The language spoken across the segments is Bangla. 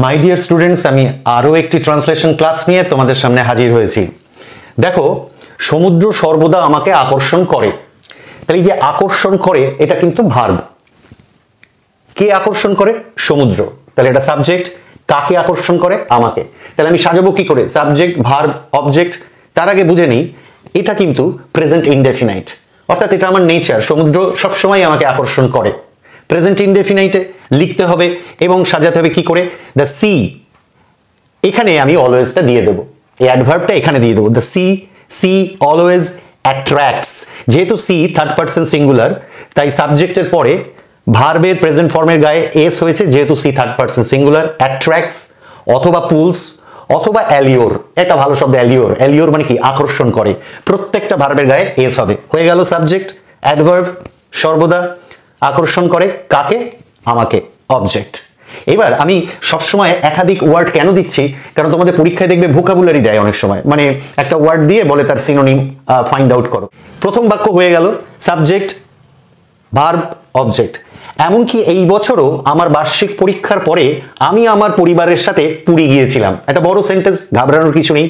মাই ডিয়ার স্টুডেন্টস, আমি আরও একটি ট্রান্সলেশন ক্লাস নিয়ে তোমাদের সামনে হাজির হয়েছি। দেখো, সমুদ্র সর্বদা আমাকে আকর্ষণ করে। তাহলে এই যে আকর্ষণ করে, এটা কিন্তু ভার্ব। কে আকর্ষণ করে? সমুদ্র। তাহলে এটা সাবজেক্ট। কাকে আকর্ষণ করে? আমাকে। তাহলে আমি সাজাবো কি করে? Subject, verb, object. তার আগে বুঝে নিই, এটা কিন্তু প্রেজেন্ট ইনডেফিনাইট, অর্থাৎ এটা আমার নেচার। সমুদ্র সবসময় আমাকে আকর্ষণ করে। প্রেজেন্ট ইনডেফিনাইটে লিখতে হবে এবং সাজাতে হবে কি করে? দ্য সি, এখানে আমি অলওয়েজটা দিয়ে দেবো, এই অ্যাডভার্বটা এখানে দিয়ে দেবো। The sea always attracts. যেহেতু সি থার্ড পারসন সিঙ্গুলার, তাই সাবজেক্টের পরে ভার্বের প্রেজেন্ট ফর্মের গায়ে এস হয়েছে, যেহেতু she third person singular. Attracts অথবা পুলস অথবা অ্যালিওর, এটা ভালো শব্দ। অ্যালিওর, অ্যালিওর মানে কি? আকর্ষণ করে। প্রত্যেকটা ভার্বের গায়ে এস হবে। হয়ে গেল সাবজেক্ট। অ্যাডভার্ব সর্বদা আকর্ষণ করে কাকে? আমাকে, অবজেক্ট। এবার আমি সবসময় একাধিক ওয়ার্ড কেন দিচ্ছি? কারণ তোমাদের পরীক্ষায় দেখবে ভোকাবুলারি দেয় অনেক সময়, মানে একটা ওয়ার্ড দিয়ে বলে তার সিনোনিম ফাইন্ড আউট করো। প্রথম বাক্য হয়ে গেল সাবজেক্ট, ভার্ব, অবজেক্ট। এমনকি এই বছরও আমার বার্ষিক পরীক্ষার পরে আমি আমার পরিবারের সাথে পুরী গিয়েছিলাম। একটা বড় সেন্টেন্স, ঘাবড়ানোর কিছু নেই।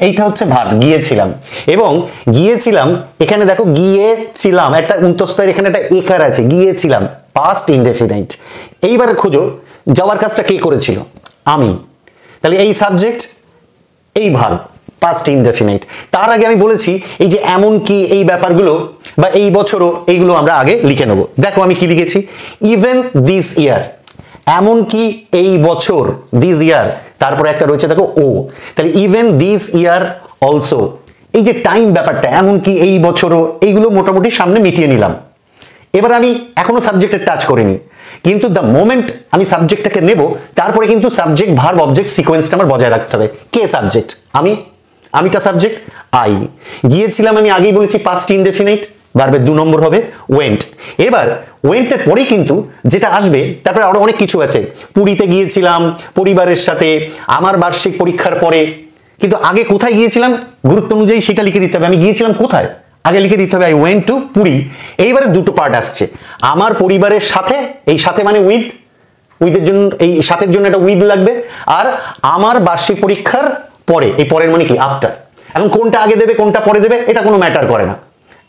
এইটা হচ্ছে ভার্ব, গিয়েছিলাম। এবং গিয়েছিলাম, এখানে দেখো গিয়েছিলাম, একটা উন্তস্তয়ের এখানে একটা একার আছে, গিয়েছিলাম, পাস্ট ইনডেফিনাইট। এইবার খোঁজো যাওয়ার কাজটা কে করেছিল? আমি। তাহলে এই সাবজেক্ট, এই ভার্ব, পাস্ট ইনডেফিনাইট। তার আগে আমি বলেছি এই যে এমন কি, এই ব্যাপারগুলো বা এই বছরও, এইগুলো আমরা আগে লিখে নেব। দেখো আমি কি লিখেছি? ইভেন দিস ইয়ার, এমন কি এই বছর, দিস ইয়ার, তারপরে একটা রয়েছে দেখো ও। তাহলে ইভেন দিস ইয়ার অলসো, এই যে টাইম ব্যাপারটা, এমন কি এই বছরও, এইগুলো মোটামুটি সামনে মিটিয়ে নিলাম। এবার আমি এখনো সাবজেক্টের টাচ করিনি, কিন্তু দ্য মোমেন্ট আমি সাবজেক্টটাকে নেব, তারপরে কিন্তু সাবজেক্ট, ভার্ব, অবজেক্ট সিকোয়েন্সটা আমার বজায় রাখতে হবে। কে সাবজেক্ট? আমি। আমিটা সাবজেক্ট, আই। গিয়েছিলাম আমি আগেই বলেছি পাস্ট ইনডেফিনাইট, ভার্বের 2 নম্বর হবে ওয়েন্ট। এবার ওয়েন্টের পরে কিন্তু যেটা আসবে, তারপরে আরো অনেক কিছু আছে। পুরীতে গিয়েছিলাম পরিবারের সাথে, আমার বার্ষিক পরীক্ষার পরে। কিন্তু আগে কোথায় গিয়েছিলাম গুরুত্ব অনুযায়ী সেটা লিখে দিতে হবে। আমি গিয়েছিলাম কোথায়, আগে লিখে দিতে হবে আই ওয়েন্ট টু পুরী। এইবারে দুটো পার্ট আসছে, আমার পরিবারের সাথে, এই সাথে মানে উইথ, উইথের জন্য, এই সাথের জন্য একটা উইথ লাগবে। আর আমার বার্ষিক পরীক্ষার পরে, এই পরের মানে কি? আফটার। এখন কোনটা আগে দেবে কোনটা পরে দেবে এটা কোনো ম্যাটার করে না,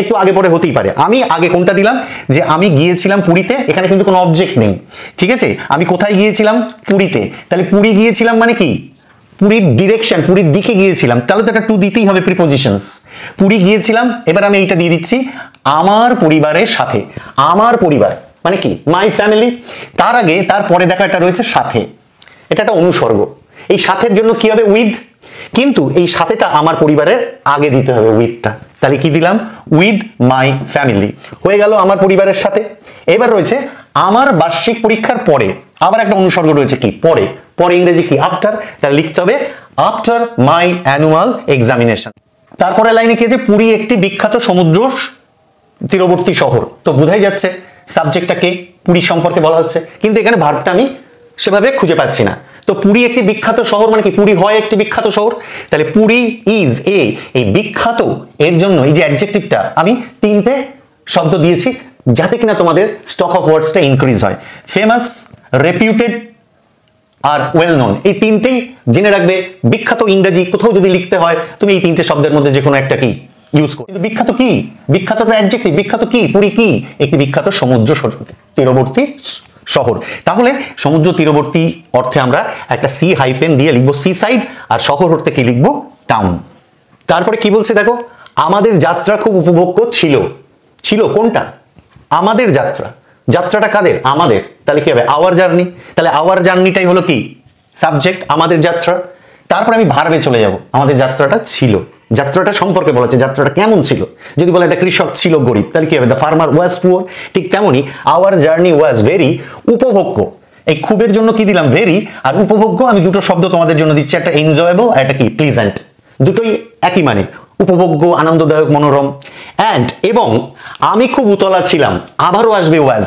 একটু আগে পরে হতেই পারে। আমি আগে কোনটা দিলাম, যে আমি গিয়েছিলাম পুরীতে, এখানে কিন্তু কোনো অবজেক্ট নেই, ঠিক আছে? আমি কোথায় গিয়েছিলাম? পুরীতে। তাহলে পুরী গিয়েছিলাম মানে কি? পুরীর ডিরেকশন, পুরীর দিকে গিয়েছিলাম, তাহলে তো একটা টু দিতেই হবে, প্রিপোজিশনস। পুরী গিয়েছিলাম, এবার আমি এইটা দিয়ে দিচ্ছি আমার পরিবারের সাথে। আমার পরিবার মানে কি? My family. তার আগে, তারপরে দেখা একটা রয়েছে সাথে, এটা একটা অনুসর্গ। এই সাথের জন্য কি হবে? উইথ। কিন্তু এই সাথেটা আমার পরিবারের আগে দিতে হবে, উইথটা। তাহলে কি দিলাম? With my family. হয়ে গেল আমার পরিবারের সাথে। এবার রয়েছে আমার বার্ষিক পরীক্ষার পরে, আবার একটা অনুসর্গ রয়েছে কি? পরে। পরে ইংরেজি কি? আফটার। তাহলে লিখতে হবে আফটার মাই অ্যানুয়াল এক্সামিনেশন। তারপরে লাইনে কি আছে? পুরী একটি বিখ্যাত সমুদ্র তীরবর্তী শহর। তো বোঝাই যাচ্ছে সাবজেক্টটা কে? পুরী সম্পর্কে বলা হচ্ছে, কিন্তু এখানে ভার্বটা আমি সেভাবে খুঁজে পাচ্ছি না। তো পুরী একটি বিখ্যাত শহর মানে কি? পুরী হয় একটি বিখ্যাত শহর। তাহলে পুরী ইজ এ, এই বিখ্যাত এর জন্য এই যে অ্যাডজেক্টিভটা আমি 3টে শব্দ দিয়েছি, যাতে কিনা তোমাদের স্টক অফ ওয়ার্ডসটা ইনক্রিজ হয়। Famous, reputed are well known, এই 3টেই জেনে রাখবে। বিখ্যাত ইংরেজি কোথাও যদি লিখতে হয়, তুমি এই 3টে শব্দের মধ্যে যে কোনো একটা কি ইউজ করো। কিন্তু বিখ্যাত কি? বিখ্যাত অ্যাডজেক্টিভ। বিখ্যাত কি? পুরী কি? একটি বিখ্যাত সমুদ্র তীরবর্তী শহর। তাহলে সমুদ্র তীরবর্তী অর্থে আমরা একটা সি হাইপেন দিয়ে লিখবো সি সাইড, আর শহর অর্থে কি লিখবো? টাউন। তারপরে কি বলছে দেখো, আমাদের যাত্রা খুব উপভোগ্য ছিল। ছিল কোনটা? আমাদের যাত্রা। যাত্রাটা কাদের? আমাদের। তাহলে কি হবে? Hour journey. তাহলে আওয়ার জার্নিটাই হলো কি? সাবজেক্ট, আমাদের যাত্রা। তারপর আমি ভার্বে চলে যাব, আমাদের যাত্রাটা ছিল। যাত্রাটা সম্পর্কে বলা হচ্ছে, যাত্রাটা কেমন ছিল। যদি বলে একটা কৃষক ছিল গরিব, তাহলে কি হবে? The farmer was poor. ঠিক তেমনই আওয়ার জার্নি ওয়াজ ভেরি উপভোগ্য। এই খুবের জন্য কি দিলাম? ভেরি। আর উপভোগ্য আমি দুটো শব্দ তোমাদের জন্য দিচ্ছি, একটা এনজয়েবল আর একটা কি? প্লিজেন্ট। দুটোই একই মানে, উপভোগ্য, আনন্দদায়ক, মনোরম। অ্যান্ড এবং আমি খুব উতলা ছিলাম, আবারও আসবে ওয়াজ।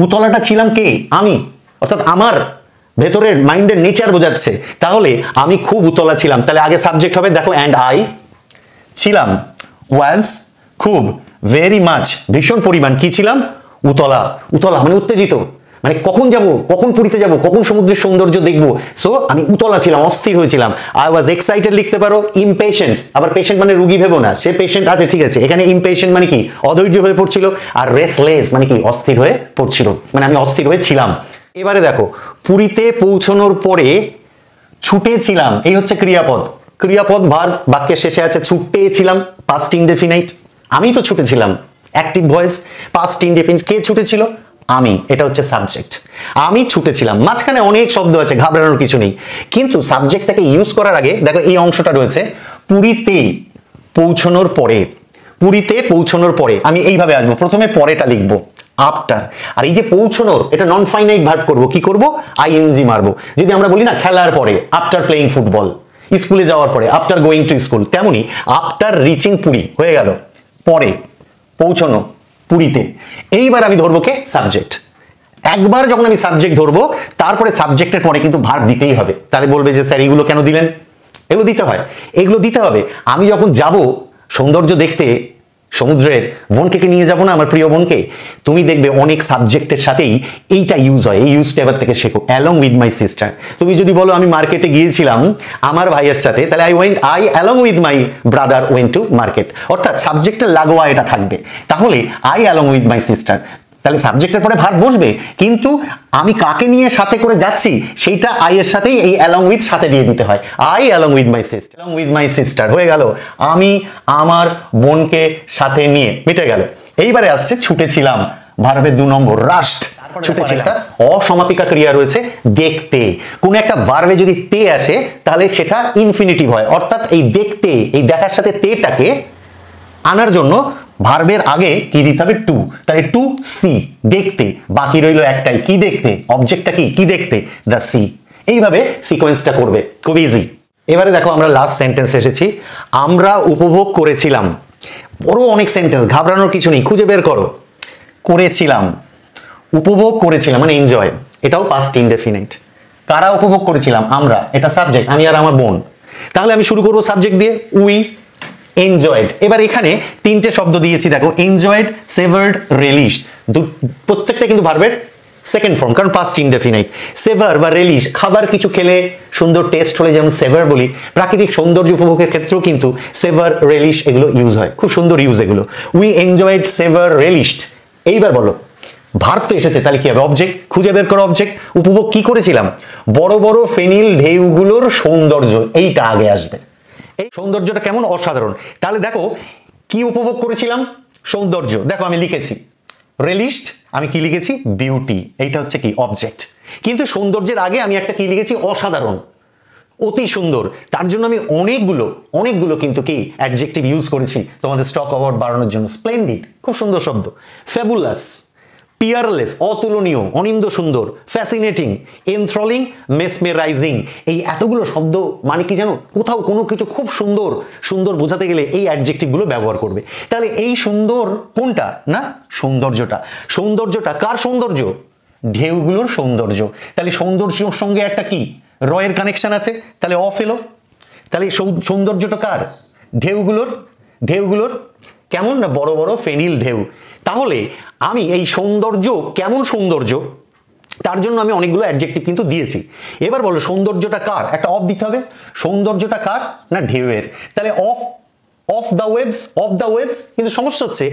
উতলাটা ছিলাম কে? আমি, অর্থাৎ আমার ভেতরের মাইন্ডের নেচার বোঝাচ্ছে। তাহলে আমি খুব উতলা ছিলাম, তাহলে আগে সাবজেক্ট হবে দেখো, অ্যান্ড আই। ছিলাম, ওয়াজ, খুব, ভেরি মাচ, ভীষণ পরিমাণ, কি ছিলাম? উতলা। উতলা মানে উত্তেজিত, মানে কখন যাব, কখন পুরীতে যাব, কখন সমুদ্রের সৌন্দর্য দেখবো। সো আমি উতলা ছিলাম, অস্থির হয়েছিলাম। আই ওয়াজ এক্সাইটেড লিখতে পারো, ইমপেশেন্ট। আবার পেশেন্ট মানে রুগী ভেবো না, সে পেশেন্ট আছে ঠিক আছে, এখানে ইমপেশেন্ট মানে কি অধৈর্য হয়ে পড়ছিল, আর রেসলেস মানে কি অস্থির হয়ে পড়ছিল, মানে আমি অস্থির হয়ে ছিলাম। এবারে দেখো পুরীতে পৌঁছানোর পরে ছুটেছিলাম, এই হচ্ছে ক্রিয়াপদ। ক্রিয়াপদ ভার্ব, বাক্যের শেষে আছে ছুটেছিলাম, পাস্ট ইনডেফিনাইট। আমি তো ছুটেছিলাম, অ্যাক্টিভ ভয়েস, পাস্ট ইনডেফিনিট। কে ছুটেছিল? আমি, এটা হচ্ছে সাবজেক্ট। আমি ছুটেছিলাম। মাঝখানে অনেক শব্দ আছে, ঘাবড়ানোর কিছু নেই, কিন্তু সাবজেক্টটাকে ইউজ করার আগে দেখো এই অংশটা রয়েছে, পুরীতে পৌঁছানোর পরে। পুরীতে পৌঁছানোর পরে আমি এইভাবে আসবো, প্রথমে পরেটা লিখবো আফটার। আর এই যে পৌঁছানোর, এটা নন ফাইনাইট ভার্ব করব, কি করব? আইএনজি মারবো। যদি আমরা বলি না খেলার পরে, আফটার প্লেইং ফুটবল, স্কুলে যাওয়ার পরে, আফটার গোয়িং টু স্কুল, তেমনি আফটার রিচিং পুরী হয়ে গেল, পরে পৌঁছানো পুরীতে। এইবার আমি ধরবো কে? সাবজেক্ট। একবার যখন আমি সাবজেক্ট ধরবো, তারপরে সাবজেক্টের পরে কিন্তু ভার্ব দিতেই হবে। তাহলে বলবে যে স্যার এগুলো কেন দিলেন? এগুলো দিতে হয়, এগুলো দিতে হবে। আমি যখন যাব সৌন্দর্য দেখতে সমুদ্রের, বোনকে নিয়ে যাব না, আমার প্রিয় বোনকে, তুমি দেখবে অনেক সাবজেক্টের সাথেই এইটা ইউজ হয়। এই ইউজটা এবার থেকে শেখো, অ্যালং উইথ মাই সিস্টার। তুমি যদি বলো আমি মার্কেটে গিয়েছিলাম আমার ভাইয়ের সাথে, তাহলে I along with my brother went to market, অর্থাৎ সাবজেক্টের লাগোয়া এটা থাকবে। তাহলে I along with my sister, তাহলে সাবজেক্টের পরে ভার্ব বসবে, কিন্তু আমি কাকে নিয়ে সাথে করে যাচ্ছি সেইটা আই এর সাথেই এই অ্যালং উইথ সাথে দিয়ে দিতে হয়। I along with my sister, along with my sister হয়ে গেল, আমি আমার বোনকে সাথে নিয়ে, মিটে গেল। এইবারে আসছে ছুটেছিলাম, ভার্বের 2 নম্বর রাস্ট। ছুটেছিলাম, অসমাপিকা ক্রিয়া রয়েছে দেখতে। কোন একটা ভার্বে যদি তে আসে তাহলে সেটা ইনফিনিটিভ হয়, অর্থাৎ এই দেখতে, এই দেখার সাথে তেটাকে আনার জন্য ভার্বের আগে কি দিতে হবে? টু। তাহলে টু সি, দেখতে। বাকি রইল একটাই, কি দেখতে? অবজেক্টটা কি? কি দেখতে? The sea. এইভাবে সিকোয়েন্সটা করবে, খুব ইজি। এবারে দেখো আমরা লাস্ট সেন্টেন্স এসেছি, আমরা উপভোগ করেছিলাম। বড় অনেক সেন্টেন্স, ঘাবড়ানোর কিছু নেই, খুঁজে বের করো। করেছিলাম, উপভোগ করেছিলাম মানে এনজয়, এটাও পাস্ট ইনডেফিনিট। কারা উপভোগ করেছিলাম? আমরা, এটা সাবজেক্ট, আমি আর আমার বোন। তাহলে আমি শুরু করবো সাবজেক্ট দিয়ে, উই এনজয়েড। এবার এখানে 3টে শব্দ দিয়েছি দেখো, এনজয়েড, সেভার্ড, রেলিশড। প্রত্যেকটা কিন্তু ভার্বের সেকেন্ড ফর্ম, কারণ পাস্ট ইনডেফিনাইট। সেভার বা রেলিশ, খাবার কিছু খেলে সুন্দর টেস্ট হলে যেমন সেভার বলি, প্রাকৃতিক সৌন্দর্য উপভোগের ক্ষেত্রেও কিন্তু সেভার, রেলিশ এগুলো ইউজ হয়, খুব সুন্দর ইউজ এগুলো। উই এনজয়েড, সেভার, রেলিশড। এইবার বলো ভার্ব তো এসেছে, তাহলে কি হবে? অবজেক্ট, খুঁজে বের করো অবজেক্ট। উপভোগ কি করেছিলাম? বড় বড় ফেনিল ঢেউগুলোর সৌন্দর্য, এইটা আগে আসবে। এই সৌন্দর্যটা কেমন? অসাধারণ। তাহলে দেখো কি উপভোগ করেছিলাম? সৌন্দর্য। দেখো আমি লিখেছি রেলিশড, আমি কি লিখেছি? বিউটি। এইটা হচ্ছে কি? অবজেক্ট। কিন্তু সৌন্দর্যের আগে আমি একটা কি লিখেছি? অসাধারণ, অতি সুন্দর। তার জন্য আমি অনেকগুলো কিন্তু কি অ্যাডজেক্টিভ ইউজ করেছি তোমাদের স্টক অ্যাওয়ার্ড বাড়ানোর জন্য। স্প্লেন্ডিড, খুব সুন্দর শব্দ। ফ্যাবুলাস, পিয়ারলেস, অতুলনীয়, অনিন্দ সুন্দর। Fascinating, enthralling, mesmerising. এই এতগুলো শব্দ মানে কি জানো? কোথাও কোনো কিছু খুব সুন্দর সুন্দর বোঝাতে গেলে এই অ্যাডজেক্টিভগুলো ব্যবহার করবে। তাহলে এই সুন্দর কোনটা? না, সৌন্দর্যটা। সৌন্দর্যটা কার সৌন্দর্য? ঢেউগুলোর সৌন্দর্য। তাহলে সৌন্দর্যের সঙ্গে একটা কি রয়ের কানেকশন আছে, তাহলে অফ এলো। তাহলে সৌন্দর্যটা কার? ঢেউগুলোর। ঢেউগুলোর কেমন? না বড় বড় ফেনিল ঢেউ। তাহলে আমি এই সৌন্দর্য কেমন সৌন্দর্য, তার জন্য আমি অনেকগুলো অ্যাডজেক্টিভ কিন্তু দিয়েছি। এবার বলো সৌন্দর্যটা কার? একটা অফ দিতে হবে। সৌন্দর্যটা কার? না ঢেউয়ের। তাহলে of the waves, of the waves. কিন্তু সমস্যা হচ্ছে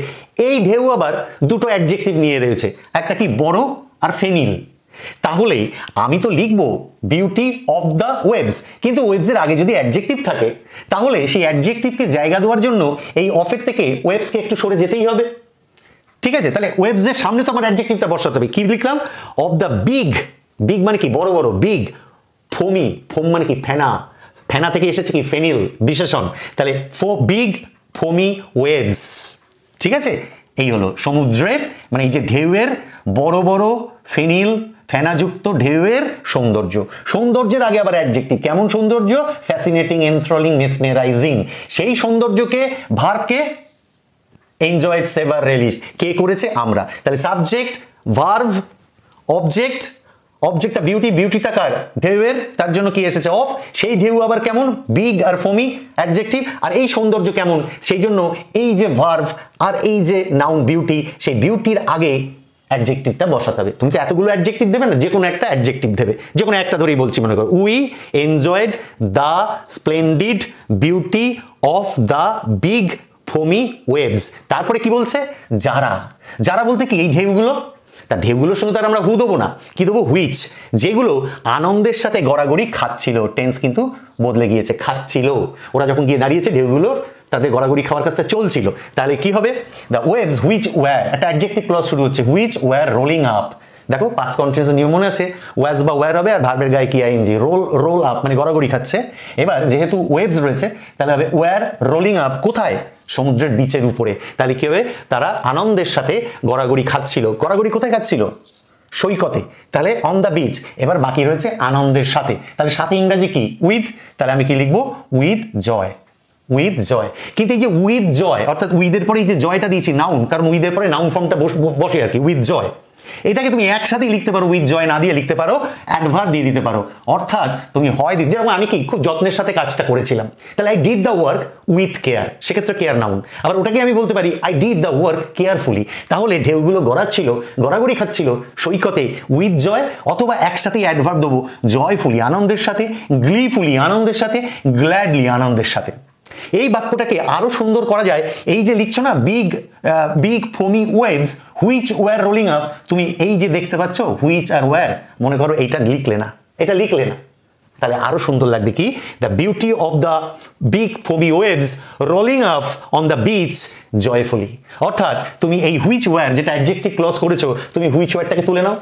এই ঢেউ আবার দুটো অ্যাডজেক্টিভ নিয়ে রয়েছে, একটা কি বড় আর ফেনিল। তাহলে আমি তো লিখবো বিউটি অফ দ্য ওয়েভস, কিন্তু ওয়েভসের আগে যদি অ্যাডজেক্টিভ থাকে তাহলে সেই অ্যাডজেক্টিভকে জায়গা দেওয়ার জন্য এই অফের থেকে ওয়েভসকে একটু সরে যেতেই হবে। ঠিক আছে, তাহলে ওয়েভসের সামনে তো আমার অ্যাডজেক্টিভটা বসাতে হবে। কি লিখলাম? Of the big. বিগ মানে কি? বড় বড়। বিগ। ফোমি, ফোম মানে কি? ফেনা। ফেনা থেকে এসেছে কি? ফেনিল, বিশেষণ। তাহলে বিগ ফোমি ওয়েভস। ঠিক আছে, এই হলো সমুদ্রের মানে এই যে ঢেউয়ের বড় বড় ফেনিল ফেনাযুক্ত ঢেউয়ের সৌন্দর্য। সৌন্দর্যের আগে আবার অ্যাডজেক্টিভ, কেমন সৌন্দর্য? Fascinating, enthralling, mesmerising. সেই সৌন্দর্যকে ভার্বকে এনজয়েড, সেভার, রেলিশ কে করেছে? আমরা। তাহলে সাবজেক্ট, ভার্ব, অবজেক্ট। অবজেক্টটা বিউটি, বিউটিটা কার? ঢেউয়ের, তার জন্য কি এসেছে? অফ। সেই ঢেউ আবার কেমন? বিগ আর ফোমি, অ্যাডজেক্টিভ। আর এই সৌন্দর্য কেমন? সেই জন্য এই যে ভার্ব আর এই যে নাউন বিউটি, সেই বিউটির আগে অ্যাডজেক্টিভটা বসাতে হবে। তুমি তো এতগুলো অ্যাডজেক্টিভ দেবে না, যে কোনো একটা অ্যাডজেক্টিভ দেবে, যে কোনো একটা ধরেই বলছি, মনে করো we enjoyed the splendid beauty of the big foamy waves. তারপরে কি বলছে? যারা। যারা বলতে কি? এই ঢেউগুলো। তা ঢেউগুলোর সঙ্গে তার আমরা হু দেবো না, কি দেবো? হুইচ। যেগুলো আনন্দের সাথে গড়াগড়ি খাচ্ছিল, টেন্স কিন্তু বদলে গিয়েছে, খাচ্ছিল। ওরা যখন গিয়ে দাঁড়িয়েছে ঢেউগুলোর তাদের গড়াগড়ি খাওয়ার কাজটা চলছিল, তাহলে কি হবে? দ্য ওয়েভস হুইচ ওয়্যার, একটা অ্যাডজেক্টিভ ক্লজ শুরু হচ্ছে, হুইচ ওয়্যার রোলিং আপ। দেখো পাস্ট কন্টিনিউয়াস নিয়ম মনে আছে, ওয়াজ বা ওয়্যার হবে আর ভার্বের গায়ে কি আইএনজি, রোল আপ মানে গড়াগড়ি খাচ্ছে। এবার যেহেতু ওয়েভস রয়েছে তাহলে হবে ওয়্যার রোলিং আপ। কোথায়? সমুদ্রের বিচের উপরে। তাহলে কি হবে? তারা আনন্দের সাথে গড়াগড়ি খাচ্ছিল। গড়াগড়ি কোথায় খাচ্ছিল? সৈকতে। তাহলে অন দ্য বিচ। এবার বাকি রয়েছে আনন্দের সাথে। তাহলে সাথে ইংরাজি কি? উইথ। তাহলে আমি কি লিখবো? With joy. With joy. কিন্তু এই যে উইথ জয়, অর্থাৎ উইথের পরে এই যে জয়টা দিয়েছি নাউন, কারণ উইথের পরে নাউন ফর্মটা বসে আর কি, উইথ জয়। এটাকে তুমি একসাথেই লিখতে পারো, উইথ জয় না দিয়ে লিখতে পারো অ্যাডভার্ব দিয়ে দিতে পারো। অর্থাৎ তুমি হয় দিতে, যেরকম আমি কি খুব যত্নের সাথে কাজটা করেছিলাম, তাহলে I did the work with care, সেক্ষেত্রে কেয়ার নাউন। আবার ওটাকে আমি বলতে পারি I did the work carefully. তাহলে ঢেউগুলো গড়াচ্ছিল, গড়াগড়ি খাচ্ছিল সৈকতে উইথ জয়, অথবা একসাথেই অ্যাডভার্ব দেবো, জয়ফুলি আনন্দের সাথে, গ্লিফুলি আনন্দের সাথে, গ্ল্যাডলি আনন্দের সাথে। এই বাক্যটাকে আরো সুন্দর করা যায়, এই যে লিখছো না big foamy waves which were rolling up, তুমি এই যে দেখতে পাচ্ছ হুইচ আর ওয়্যার, মনে করো এইটা লিখলে না, এটা লিখলে না, তাহলে আরো সুন্দর লাগবে কি? The beauty of the big foamy waves rolling up on the beach joyfully. অর্থাৎ তুমি এই হুইচ ওয়্যার, যেটা অ্যাডজেক্টিভ ক্লজ করেছো, তুমি হুইচ ওয়্যারটাকে তুলে নাও,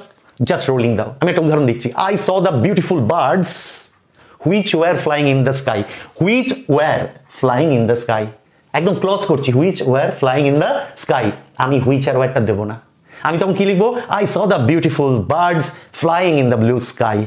জাস্ট রোলিং দাও। আমি একটা উদাহরণ দিচ্ছি, I saw the beautiful birds which were flying in the sky. Which were flying in the sky, একদম ক্লজ করছি, which were flying in the sky. আমি হুইচ আর ওয়্যারটা দেবো না, আমি তখন কি লিখবো? I saw the beautiful birds flying in the blue sky.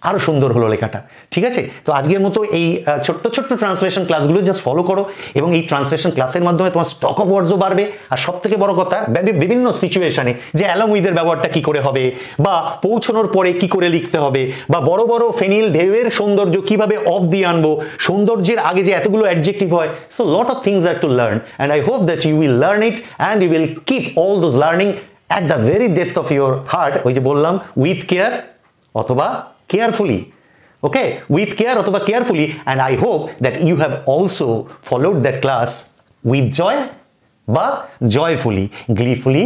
আরো সুন্দর হলো লেখাটা। ঠিক আছে, তো আজকের মতো এই ছোট্ট ছোট্ট ট্রান্সলেশন ক্লাসগুলো জাস্ট ফলো করো, এবং এই ট্রান্সলেশন ক্লাসের মাধ্যমে তোমার স্টক অফ ওয়ার্ডসও বাড়বে। আর সব থেকে বড় কথা, বিভিন্ন সিচুয়েশনে যে অ্যালং উইথের ব্যবহারটা কি করে হবে, বা পৌঁছানোর পরে কি করে লিখতে হবে, বা বড় বড় ফেনিল ঢেউয়ের সৌন্দর্য কিভাবে অফ দিয়ে আনবো, সৌন্দর্যের আগে যে এতগুলো অ্যাডজেক্টিভ হয়। So lot of things are to learn, and I hope that you will learn it and you will keep all those learning at the very depth of your heart. ওই যে বললাম, উইথ কেয়ার অথবা কেয়ারফুলি। Okay, with care অথবা carefully, and I hope that you have also followed that class with joy বা joyfully, gleefully